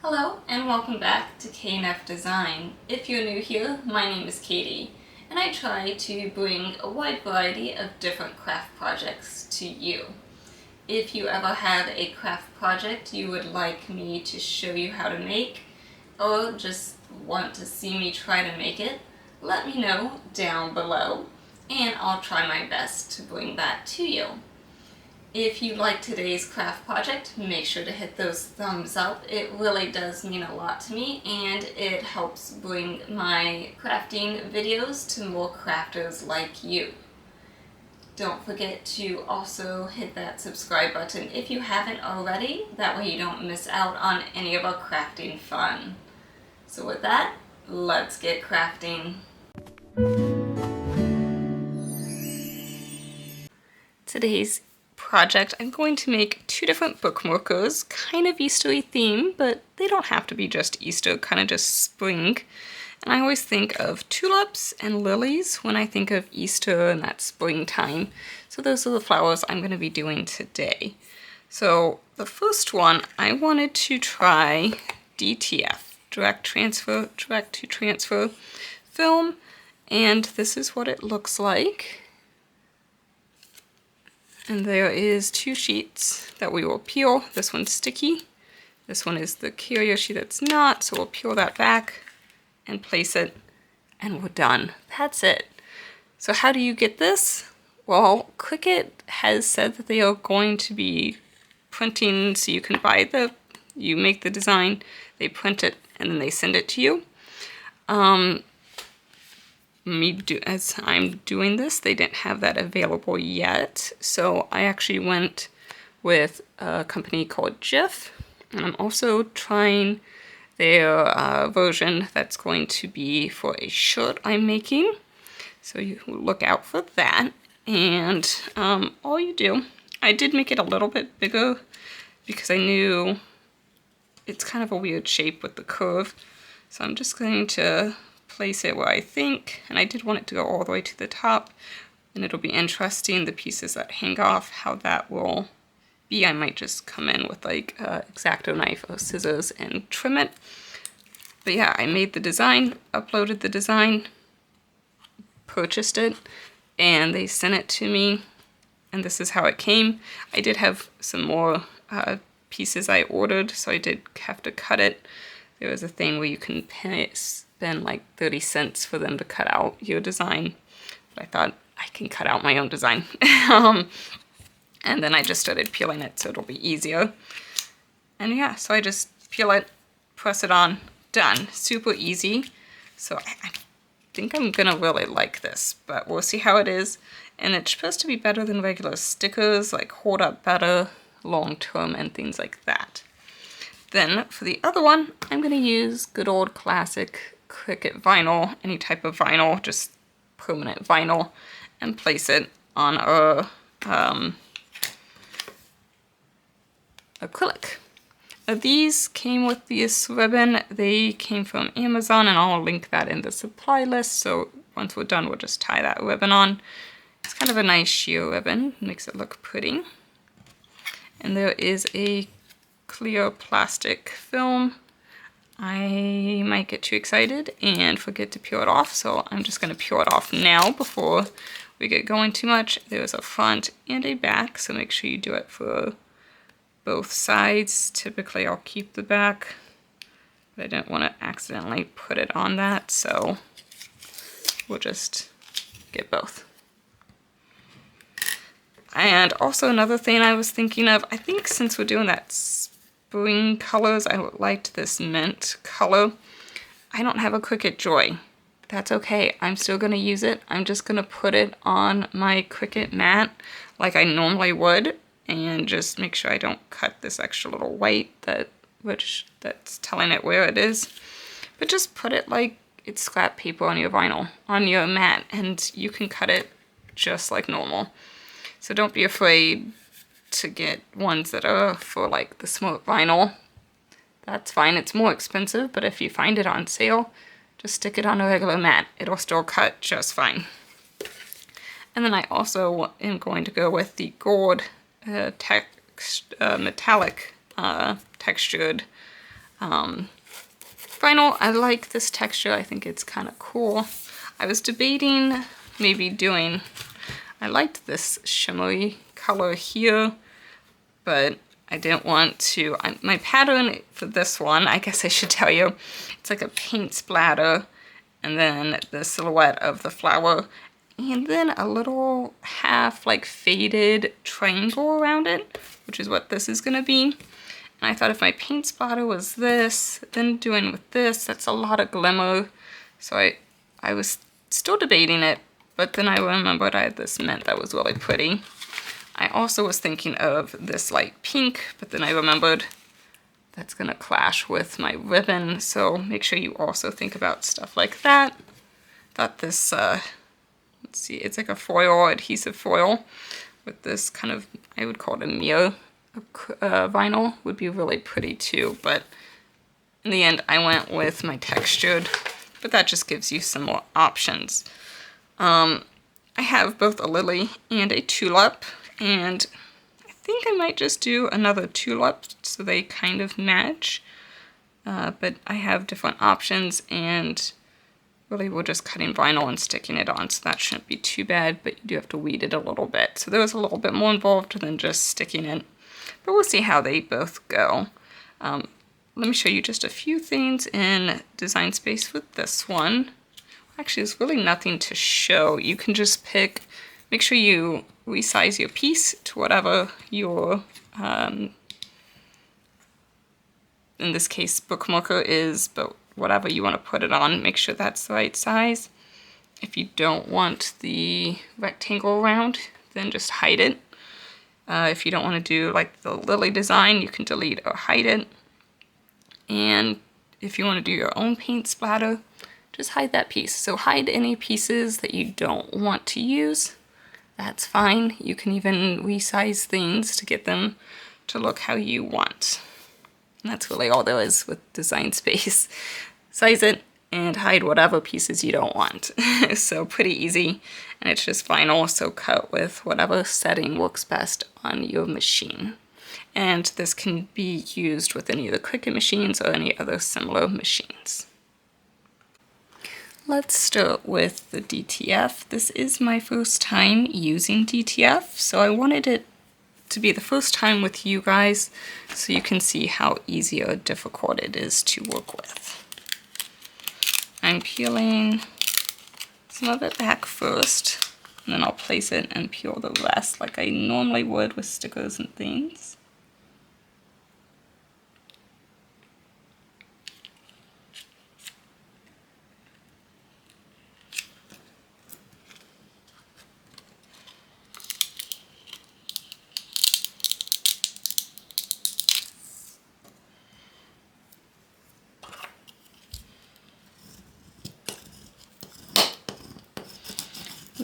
Hello and welcome back to KNF Design. If you're new here, my name is Katie and I try to bring a wide variety of different craft projects to you. If you ever have a craft project you would like me to show you how to make or just want to see me try to make it, let me know down below and I'll try my best to bring that to you. If you like today's craft project, make sure to hit those thumbs up. It really does mean a lot to me and it helps bring my crafting videos to more crafters like you. Don't forget to also hit that subscribe button if you haven't already. That way you don't miss out on any of our crafting fun. So with that, let's get crafting. Today's project, I'm going to make two different bookmarkers, kind of Easter-y theme, but they don't have to be just Easter, kind of just spring. And I always think of tulips and lilies when I think of Easter and that springtime. So those are the flowers I'm going to be doing today. So the first one, I wanted to try DTF, direct to transfer film, and this is what it looks like. And there is two sheets that we will peel. This one's sticky. This one is the carrier sheet that's not, so we'll peel that back and place it, and we're done. That's it. So how do you get this? Well, Cricut has said that they are going to be printing, so you can buy you make the design, they print it, and then they send it to you. As I'm doing this, they didn't have that available yet, so I actually went with a company called Jif, and I'm also trying their version that's going to be for a shirt I'm making, so you look out for that. And all you do, I did make it a little bit bigger because I knew it's kind of a weird shape with the curve, so I'm just going to place it where I think, and I did want it to go all the way to the top, and it'll be interesting, the pieces that hang off, how that will be. I might just come in with like a X-Acto knife or scissors and trim it. But yeah, I made the design, uploaded the design, purchased it, and they sent it to me, and this is how it came. I did have some more pieces I ordered, so I did have to cut it. There was a thing where you can spend like 30 cents for them to cut out your design, but I thought I can cut out my own design. And then I just started peeling it so it'll be easier. And yeah, so I just peel it, press it on, done. Super easy. So I think I'm gonna really like this, but we'll see how it is. And it's supposed to be better than regular stickers, like hold up better long term and things like that. Then for the other one, I'm gonna use good old classic Cricut vinyl, any type of vinyl, just permanent vinyl, and place it on a acrylic. Now these came with this ribbon. They came from Amazon, and I'll link that in the supply list. So once we're done, we'll just tie that ribbon on. It's kind of a nice sheer ribbon, makes it look pretty. And there is a clear plastic film. I might get too excited and forget to peel it off, so I'm just going to peel it off now before we get going too much. There's a front and a back, so make sure you do it for both sides. Typically I'll keep the back, but I didn't want to accidentally put it on that, so we'll just get both. And also another thing I was thinking of, I think since we're doing that spring colors, I liked this mint color. I don't have a Cricut Joy. That's okay, I'm still gonna use it. I'm just gonna put it on my Cricut mat like I normally would, and just make sure I don't cut this extra little white that's telling it where it is. But just put it like it's scrap paper on your vinyl, on your mat, and you can cut it just like normal. So don't be afraid to get ones that are for like the smart vinyl. That's fine, it's more expensive, but if you find it on sale, just stick it on a regular mat. It'll still cut just fine. And then I also am going to go with the gold metallic textured Vinyl. I like this texture. I think it's kind of cool. I was debating maybe doing, I liked this shimmery color here, but I didn't want to, my pattern for this one, I guess I should tell you, it's like a paint splatter, and then the silhouette of the flower, and then a little half like faded triangle around it, which is what this is gonna be. And I thought if my paint splatter was this, then doing with this, that's a lot of glimmer. So I was still debating it, but then I remembered I had this mint that was really pretty. I also was thinking of this light pink, but then I remembered that's gonna clash with my ribbon, so make sure you also think about stuff like that. Thought this, let's see, it's like a foil, adhesive foil with this kind of, I would call it a mirror vinyl, would be really pretty too, but in the end I went with my textured, but that just gives you some more options. I have both a lily and a tulip, and I think I might just do another tulip so they kind of match. But I have different options, and really we're just cutting vinyl and sticking it on, so that shouldn't be too bad, but you do have to weed it a little bit. So there was a little bit more involved than just sticking it, but we'll see how they both go. Let me show you just a few things in Design Space with this one. Actually, there's really nothing to show. You can just pick, make sure you resize your piece to whatever your, in this case, bookmarker is, but whatever you want to put it on, make sure that's the right size. If you don't want the rectangle around, then just hide it. If you don't want to do like the lily design, you can delete or hide it. And if you want to do your own paint splatter, just hide that piece. So hide any pieces that you don't want to use. That's fine. You can even resize things to get them to look how you want. And that's really all there is with Design Space. Size it and hide whatever pieces you don't want. So pretty easy. And it's just vinyl, so cut with whatever setting works best on your machine. And this can be used with any of the Cricut machines or any other similar machines. Let's start with the DTF. This is my first time using DTF, so I wanted it to be the first time with you guys so you can see how easy or difficult it is to work with. I'm peeling some of it back first, and then I'll place it and peel the rest like I normally would with stickers and things.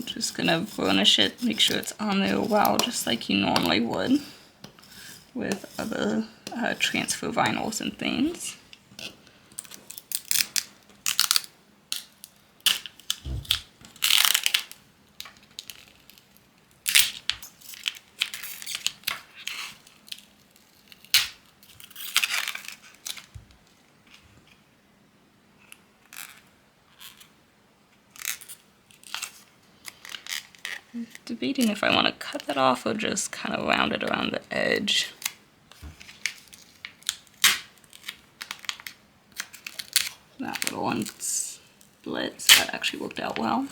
Just gonna varnish it, make sure it's on there well, just like you normally would with other transfer vinyls and things. Debating if I want to cut that off or just kind of round it around the edge. That little one split, so that actually worked out well.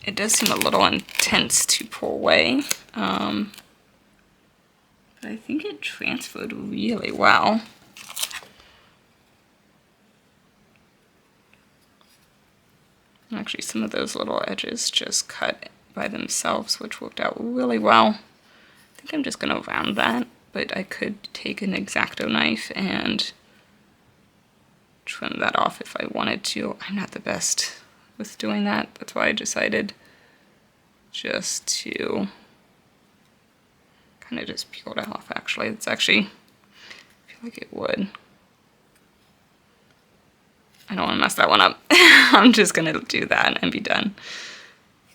It does seem a little intense to pull away, but I think it transferred really well. Actually, some of those little edges just cut by themselves, which worked out really well. I think I'm just going to round that, but I could take an X-Acto knife and trim that off if I wanted to. I'm not the best with doing that. That's why I decided just to kind of just peel it off, actually. It's actually, I feel like it would. I don't want to mess that one up. I'm just going to do that and be done.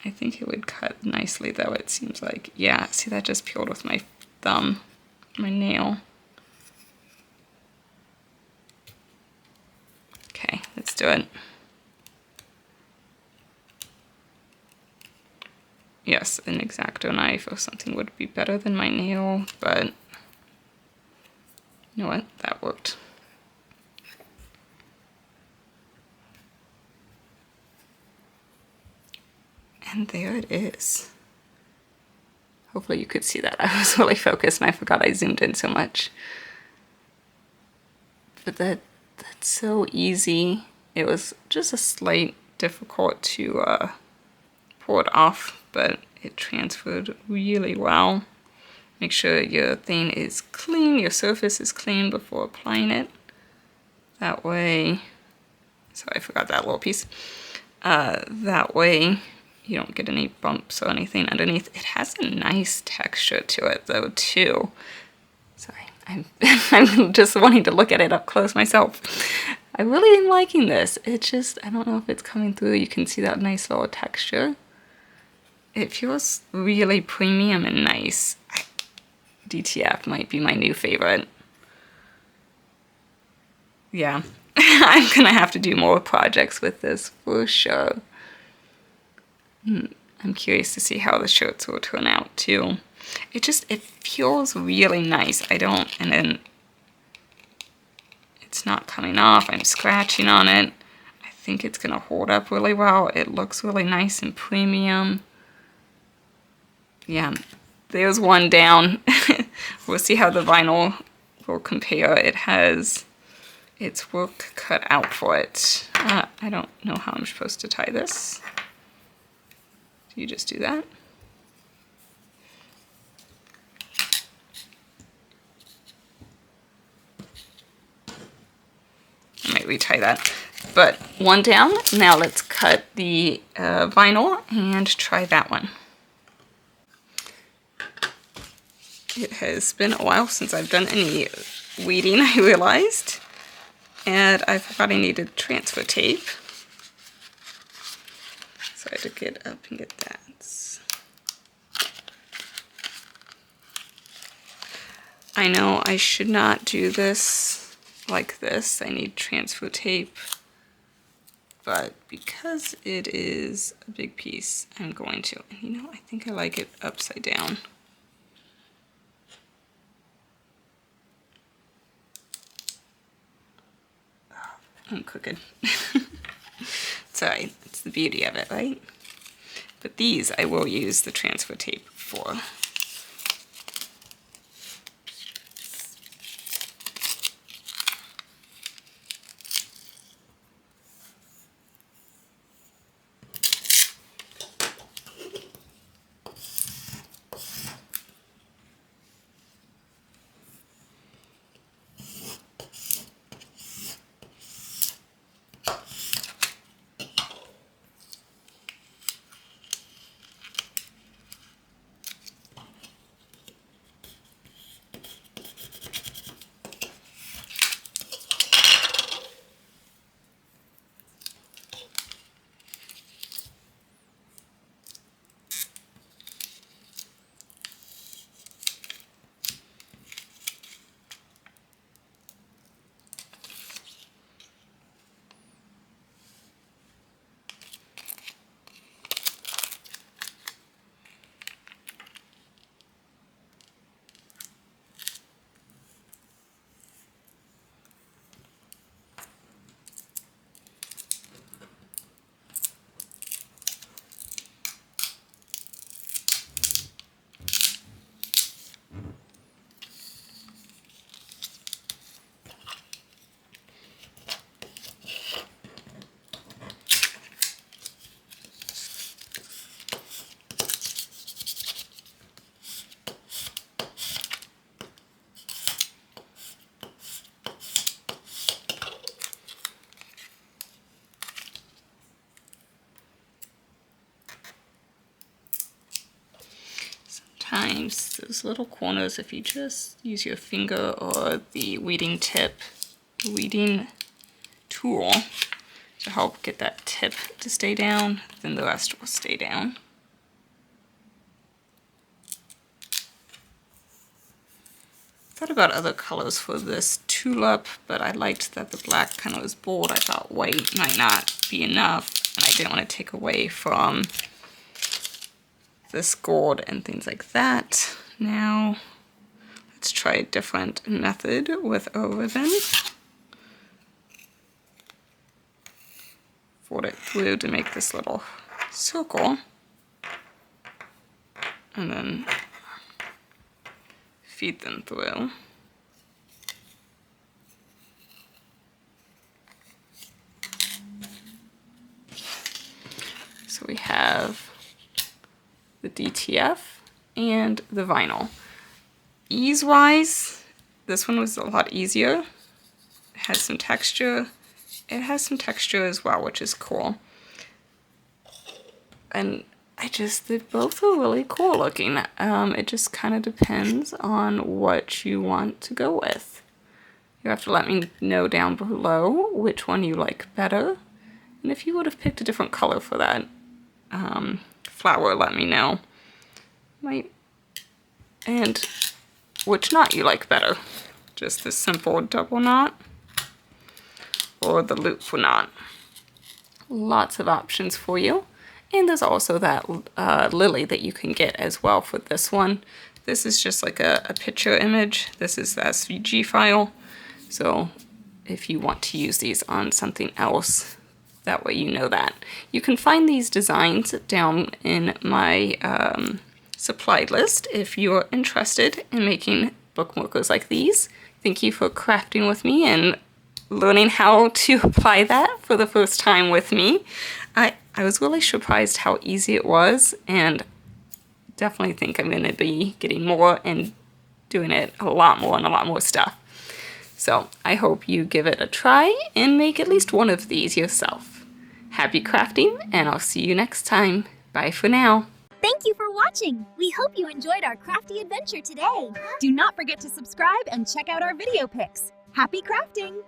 I think it would cut nicely though, it seems like. Yeah, see that just peeled with my thumb, my nail. Okay, let's do it. Yes, an X-Acto knife or something would be better than my nail, but you know what? That worked. And there it is. Hopefully you could see that. I was really focused and I forgot I zoomed in so much. But that's so easy. It was just a slight difficult to pull it off, but it transferred really well. Make sure your thing is clean, your surface is clean before applying it. That way, sorry, I forgot that little piece. That way you don't get any bumps or anything underneath. It has a nice texture to it though too. Sorry, I'm just wanting to look at it up close myself. I really am liking this. It just, I don't know if it's coming through. You can see that nice little texture. It feels really premium and nice. DTF might be my new favorite. Yeah, I'm gonna have to do more projects with this for sure. I'm curious to see how the shirts will turn out too. It feels really nice. And then it's not coming off. I'm scratching on it. I think it's gonna hold up really well. It looks really nice and premium. Yeah, there's one down. We'll see how the vinyl will compare. It has its work cut out for it. I don't know how I'm supposed to tie this. Do you just do that? I might retie that. But one down. Now let's cut the vinyl and try that one. It has been a while since I've done any weeding, I realized. And I forgot I needed transfer tape. So I had to get up and get that. I know I should not do this like this. I need transfer tape. But because it is a big piece, I'm going to. And you know, I think I like it upside down. I'm crooked. Sorry, it's the beauty of it, right? But these I will use the transfer tape for. Sometimes those little corners, if you just use your finger or the weeding tool to help get that tip to stay down, then the rest will stay down. thought about other colors for this tulip, but I liked that the black kind of was bold. I thought white might not be enough, and I didn't want to take away from this gold and things like that. Now, let's try a different method with a ribbon. Fold it through to make this little circle, and then feed them through. So we have the DTF and the vinyl. Ease-wise, this one was a lot easier. It has some texture. It has some texture as well, which is cool. And they both are really cool looking. It just kind of depends on what you want to go with. You have to let me know down below which one you like better. And if you would have picked a different color for that flower, let me know. And which knot you like better. Just the simple double knot or the loop knot. Lots of options for you. And there's also that lily that you can get as well for this one. This is just like a picture image. This is the SVG file. So if you want to use these on something else, that way you know that. You can find these designs down in my supply list if you're interested in making bookmarkers like these. Thank you for crafting with me and learning how to apply that for the first time with me. I was really surprised how easy it was, and definitely think I'm going to be getting more and doing it a lot more and a lot more stuff. So I hope you give it a try and make at least one of these yourself. Happy crafting, and I'll see you next time. Bye for now. Thank you for watching. We hope you enjoyed our crafty adventure today. Do not forget to subscribe and check out our video pics. Happy crafting!